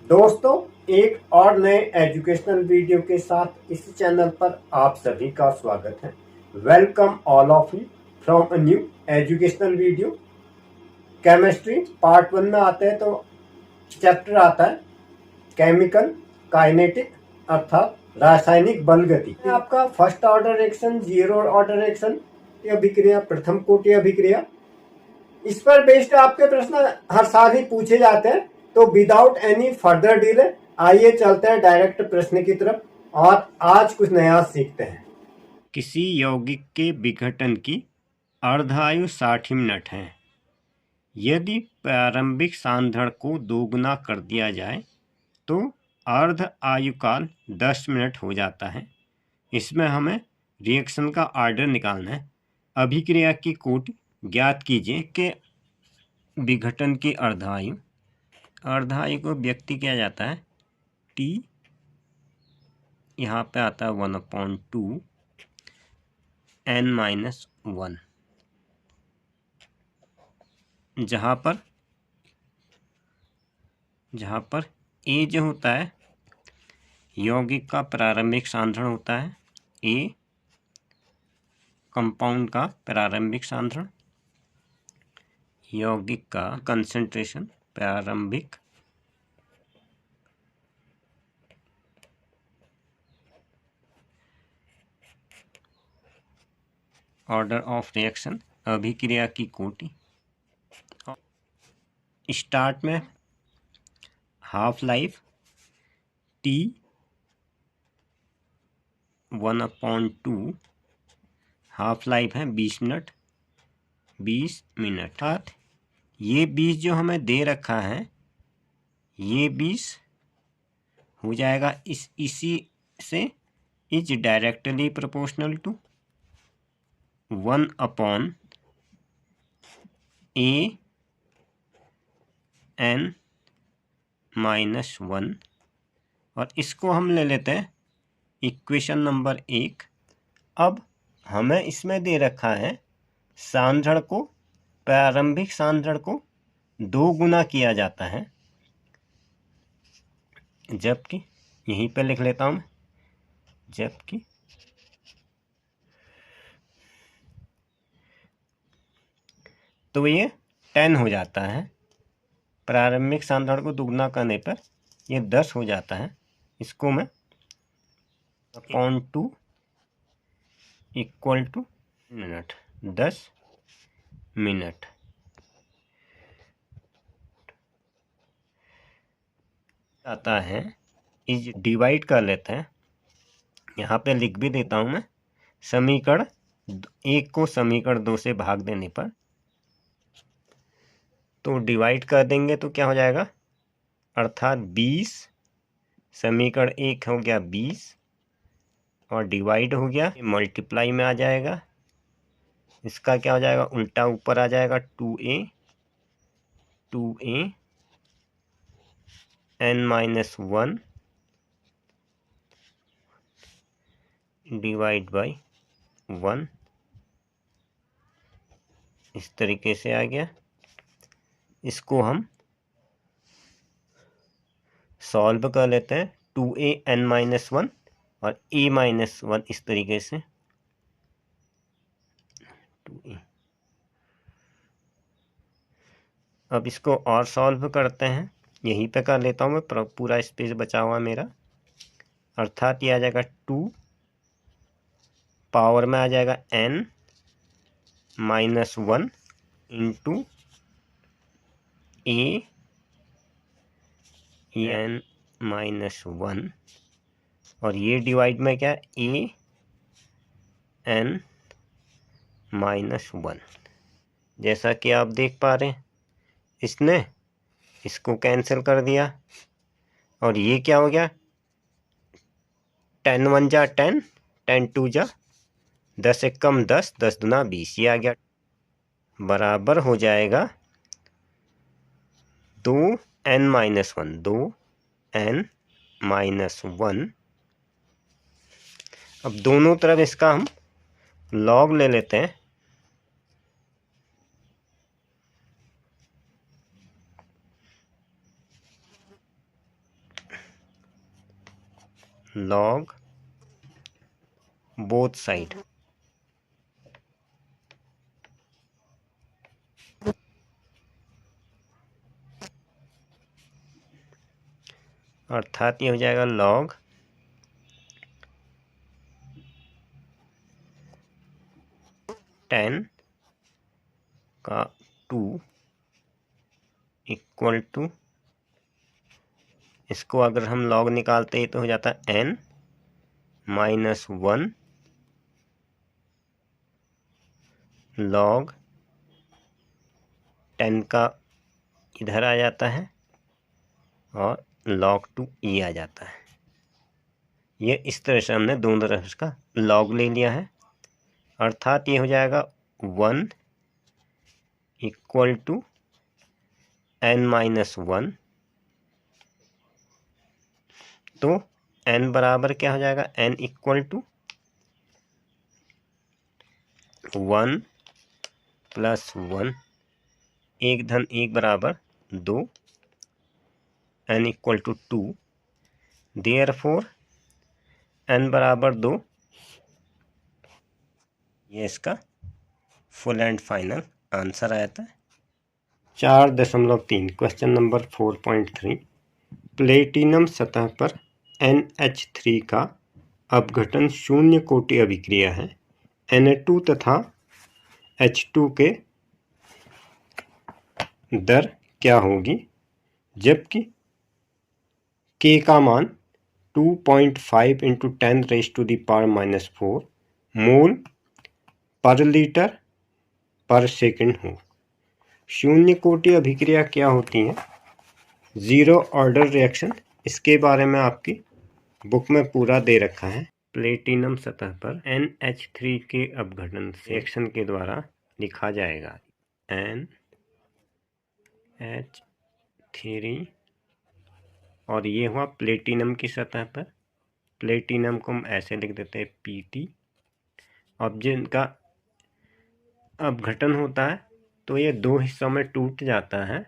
दोस्तों, एक और नए एजुकेशनल वीडियो के साथ इस चैनल पर आप सभी का स्वागत है। Welcome all of you from a new educational video. Chemistry part 1 में आते हैं तो चैप्टर आता है केमिकल काइनेटिक अर्थात रासायनिक बल गति। आपका first order reaction, zero order reaction अभिक्रिया, प्रथम कोटि अभिक्रिया, इस पर बेस्ड आपके प्रश्न हर साल ही पूछे जाते हैं। तो विदाउट एनी फर्दर डिले आइए चलते हैं डायरेक्ट प्रश्न की तरफ और आज कुछ नया सीखते हैं। किसी यौगिक के विघटन की अर्धायु 60 मिनट है। यदि प्रारंभिक सांद्रण को दोगुना कर दिया जाए तो अर्ध आयुकाल 10 मिनट हो जाता है। इसमें हमें रिएक्शन का ऑर्डर निकालना है। अभिक्रिया की कोटि ज्ञात कीजिए कि विघटन की अर्धायु को व्यक्त किया जाता है T, यहाँ पे आता है 1/2 n-1, जहाँ पर A जो होता है यौगिक का प्रारंभिक सांद्रण होता है, A कंपाउंड का प्रारंभिक सांद्रण, यौगिक का कंसंट्रेशन प्रारंभिक, ऑर्डर ऑफ रिएक्शन अभिक्रिया की कोटि, स्टार्ट में half life T 1/2, half life है 20 मिनट। अर्थात ये 20 जो हमें दे रखा है, ये 20 हो जाएगा इसी से is directly proportional to 1/A n-1, और इसको हम ले लेते हैं इक्वेशन नंबर 1। अब हमें इसमें दे रखा है सांद्रण को, प्रारंभिक सांद्रण को 2 गुना किया जाता है, जबकि यहीं पे लिख लेता हूं मैं, जबकि तो ये 10 हो जाता है। प्रारंभिक सांद्रण को दुगना करने पर ये 10 हो जाता है। इसको मैं 0.2 इक्वल टू मिनट, 10 मिनट आता है। इस डिवाइड कर लेते हैं, यहाँ पे लिख भी देता हूँ मैं। समीकरण 1 को समीकरण 2 से भाग देने पर तो डिवाइड कर देंगे तो क्या हो जाएगा, अर्थात 20, समीकरण 1 हो गया 20 और डिवाइड हो गया मल्टीप्लाई में आ जाएगा। इसका क्या हो जाएगा, उल्टा ऊपर आ जाएगा 2A n-1 डिवाइड बाई 1, इस तरीके से आ गया। इसको हम सॉल्व कर लेते हैं, 2A n-1 और A-1 इस तरीके से 2A। अब इसको और सॉल्व करते हैं, यहीं पे कर लेता हूँ मैं, पूरा स्पेस बचा हुआ मेरा। अर्थात ये आ जाएगा 2 पावर में आ जाएगा n-1 इंटू A n-1 और ये डिवाइड में क्या है A n-1। जैसा कि आप देख पा रहे हैं, इसने इसको कैंसिल कर दिया और ये क्या हो गया, 10 1 जा 10, 10 2 जा 10 1 कम 10, 10 दूना 20, ये आ गया, बराबर हो जाएगा 2n-1। अब दोनों तरफ इसका हम लॉग ले लेते हैं। log both side। अर्थात ये हो जाएगा log टेन का 2 इक्वल टू, इसको अगर हम log निकालते हैं तो हो जाता है n माइनस 1 log 10 का इधर आ जाता है और log 2 e आ जाता है। ये इस तरह से हमने दोनों तरफ इसका log ले लिया है। अर्थात ये हो जाएगा 1 इक्वल टू n माइनस 1। तो n बराबर क्या हो जाएगा, n इक्वल टू 1 प्लस 1, एक धन एक बराबर 2, n equal to 2। Therefore n बराबर 2। ये इसका फुल एंड फाइनल आंसर आता है। 4.3 क्वेश्चन नंबर 4.3 प्लेटिनम सतह पर NH3 का अपघटन शून्य कोटि अभिक्रिया है। Na2 तथा H2 के दर क्या होगी जबकि K का मान 2.5 इंटू 10⁻⁻⁴ मोल पर लीटर पर सेकंड हो। शून्य कोटि अभिक्रिया क्या होती है? जीरो ऑर्डर रिएक्शन, इसके बारे में आपकी बुक में पूरा दे रखा है। प्लेटिनम सतह पर NH3 के अपघटन रिएक्शन के द्वारा लिखा जाएगा NH3, और ये हुआ प्लेटिनम की सतह पर। प्लेटिनम को हम ऐसे लिख देते हैं Pt। अब जिनका अपघटन होता है तो ये दो हिस्सों में टूट जाता है।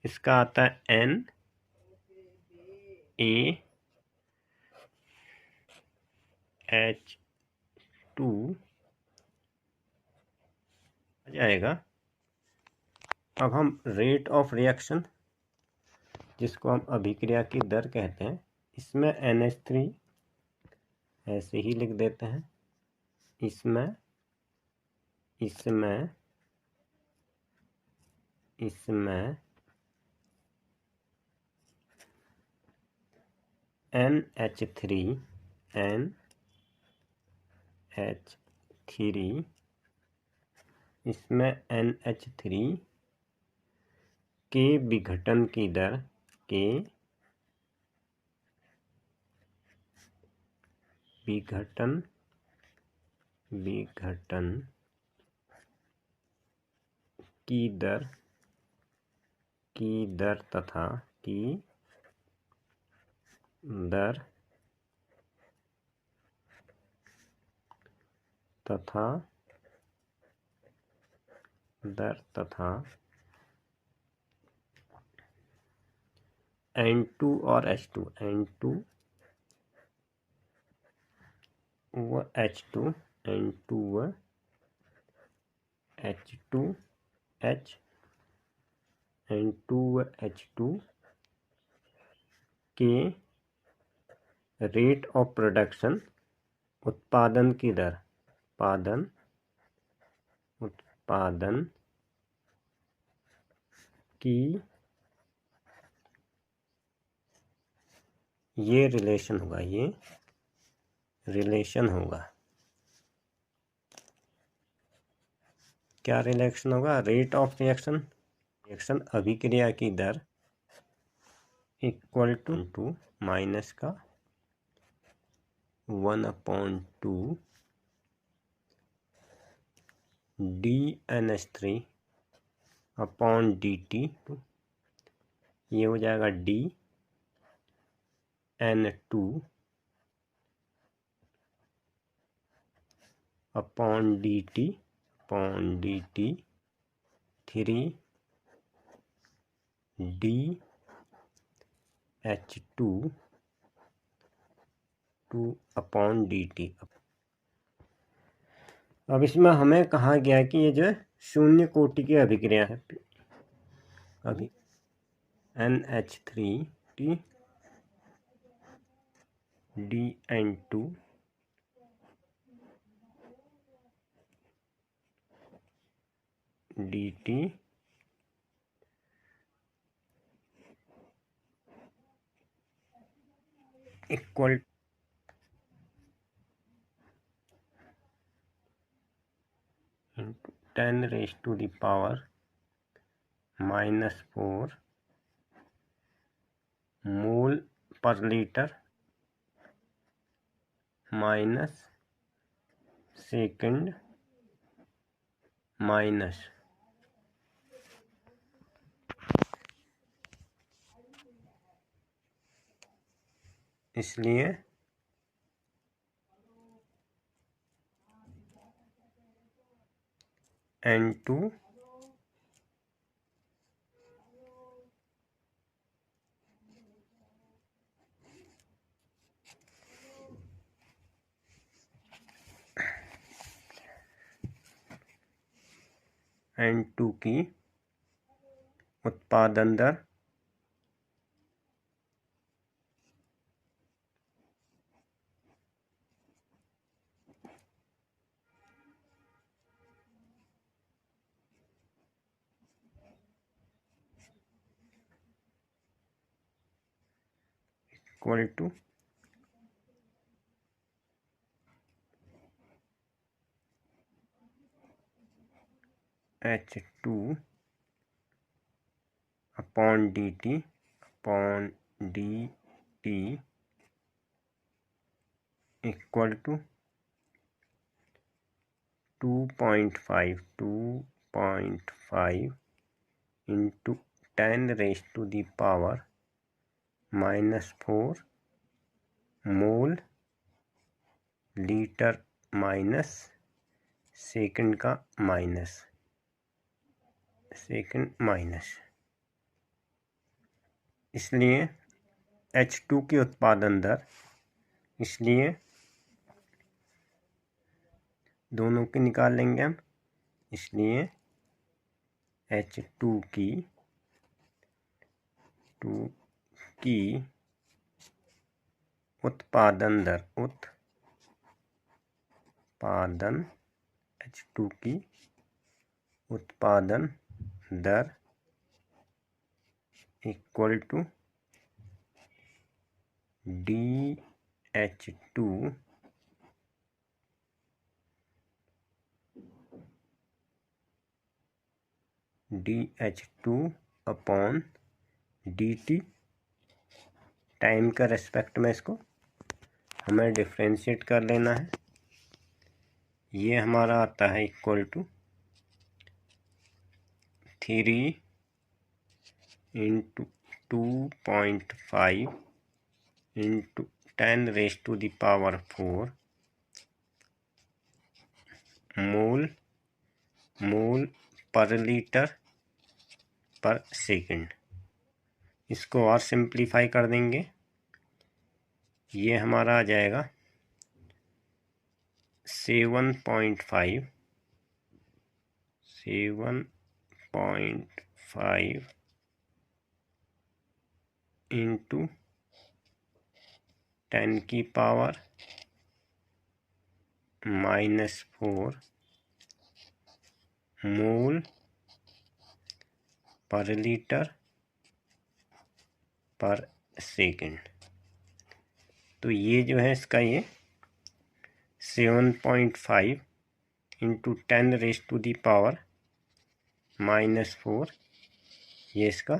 इसका आता है NaH2 आ जाएगा। अब हम रेट ऑफ रिएक्शन, जिसको हम अभिक्रिया की दर कहते हैं, इसमें NH3 ऐसे ही लिख देते हैं। इसमें NH3 इसमें NH3 के विघटन की दर विघटन की दर तथा N2 और H2 व H2 N2 व H2H N2 व H2 के रेट ऑफ प्रोडक्शन, उत्पादन की दर, उत्पादन की ये रिलेशन होगा, क्या रिलेशन होगा? रेट ऑफ रिएक्शन अभिक्रिया की दर इक्वल टू माइनस का 1/2 dNH3 अपॉन dt। ये हो जाएगा dN2 upon dt 3 dH2 H2/dt। अब इसमें हमें कहा गया है कि ये जो है शून्य कोटि की अभिक्रिया है। अभी NH3 DN2 dt equal into 10⁻⁻⁴ मोल पर लीटर माइनस सेकंड माइनस इसलिए N2 की उत्पादन दर equal to H2/dt equal to 2.5 into 10⁻⁻⁴ mole litre minus second का माइनस इसलिए H2 की उत्पादन दर, इसलिए दोनों की निकाल लेंगे हम। इसलिए H2 की उत्पादन दर H2 की उत्पादन दर इक्वल टू DH2/dt। टाइम का रेस्पेक्ट में इसको हमें डिफ्रेंशिएट कर लेना है। ये हमारा आता है इक्वल टू 3 into 2.5 into 10⁻⁴ मोल पर लीटर पर सेकंड। इसको और सिंप्लीफाई कर देंगे, ये हमारा आ जाएगा 7.5 into 10⁻⁻⁴ मोल पर लीटर पर सेकंड। तो ये जो है इसका ये 7.5 into 10⁻⁻⁴ ये इसका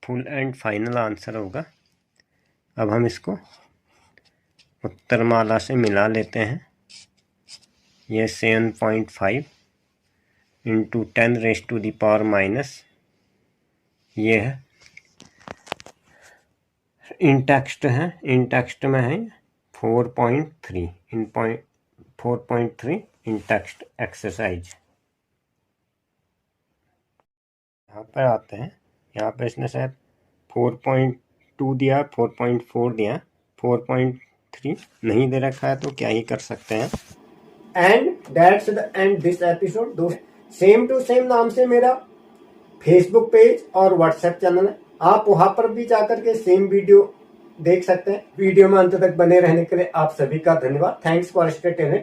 फुल एंड फाइनल आंसर होगा। अब हम इसको उत्तरमाला से मिला लेते हैं। ये 7.5 into 10⁻⁻⁻, ये है इन टेक्स्ट में है 4.3 इन टेक्स्ट एक्सरसाइज। यहाँ पर आते हैं, यहाँ पे इसने शायद 4.2 दिया, 4.4 दिया। 3 नहीं दे रखा है तो क्या ही कर सकते हैं। And that's the end this episode. दोस्त सेम टू सेम नाम से मेरा फेसबुक पेज और व्हाट्सएप चैनल है, आप वहां पर भी जाकर के सेम वीडियो देख सकते हैं। वीडियो में अंत तक बने रहने के लिए आप सभी का धन्यवाद। Thanks for stay tuned.